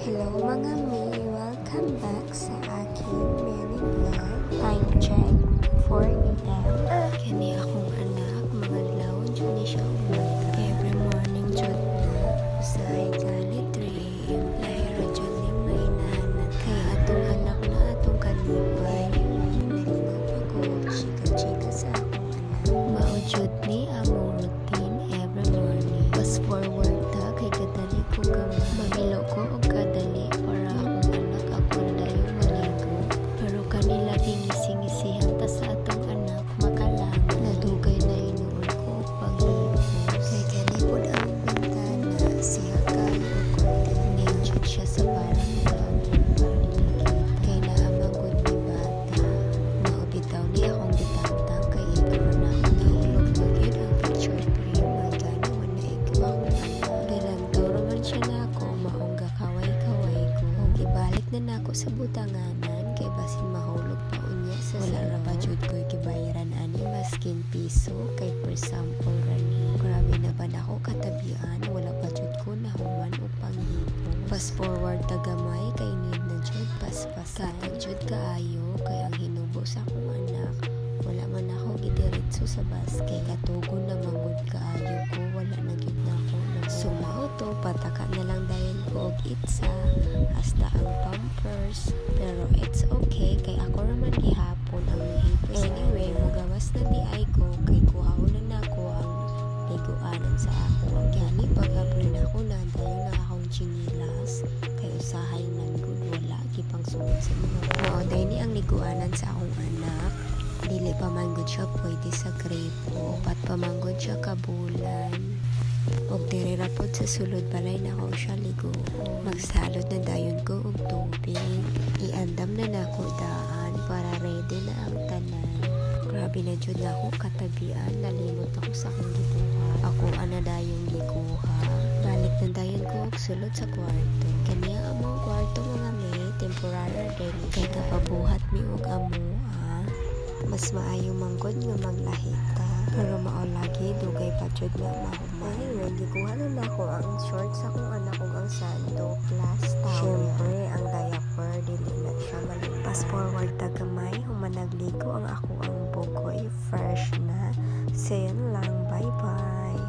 Hello mga mi! Welcome back sa aking mini vlog. Time check 4 AM. Kani akong anak, mga lawon dyan ni siya umata. Every morning dyan na. Usahay gali 3 AM. Lahira dyan ni mainanat. Kaya atong anak na atong kalipay. Nalinaw pa ko, chika-chika sa akong anak. Maujud ni among routine every morning. Fast forward ta, kay kadali ko gamay. Mamilo ko og kadali para akong anak ako na dayong maligo. Pero kanila gingising-isihan ta sa atong anak makalangan. Nadugay na inuol ko og paghihipos. Kay kalipod ang bintana, siya kayo og konting ninjud siya sa parang counter para dili kay naamagod ni bata. Maubitaw ni akong bitangtang kay ikaw na nahulog magyud ang picture frame. Magani wala ikaw akong anak. Diragdaw raman siya na ako, maong kaway-kaway ko. Kung ibalik na nako sa butanganan, kay basin mahulog pa unya sa wala ra pa jud ko'y gibayaran ani maskin piso, kay per sample rani. Grabe na ba nako katabian, wala pa jud ko nahuman o panghipos. Fast forward tagamay, kay need na jud paspasan. Katag jud kaayo, kay ang hinubo sa akong anak. Wala man ako gidiretso sa bus, kay katugon na mangud kaayo ko, wala na gyud nako. Sumao to, pataka na lang dahil ko og itsa, hasta ang pampers. Pero it's okay, kay ako raman gihapon ang nahipos. Anyway, mugawas na di ay ko, kay kuhaon na nako ang liguanan sa ako. Ang gani pag-abri na ako na dayon na akong chinilas, kay usahay man good wala gipang sunod sa mga mauday ni ang liguanan sa akong anak. Dili pa man gud siya pwede sa gripo, pat pa man gud siya kabulan. Og dirira pod sa sulod balay na ko siya ligo. Magsalod na dayon ko og tubig. Iandam na nako daan para ready na ang tanan. Grabe na jud na ako katabian, nalimot ako sa akong gibuha. Ako ana dayong gikuha. Balik na dayon ko og sulod sa kwarto. Kaniya among kwarto mga may temporary din. Kay kapabuhat mi og amoa. Mas maayo manggod nga maglahi ta. Pero mao lagi dugay pa jud nga mahumay. Anyway, gikuha na nako ang shorts sa akong anak ug ang sando plus towel. Syempre, ang diaper dili na siya malipas. Forward tagamay, human nagligo ang ako ang bugoy fresh na. Sayon lang, bye bye.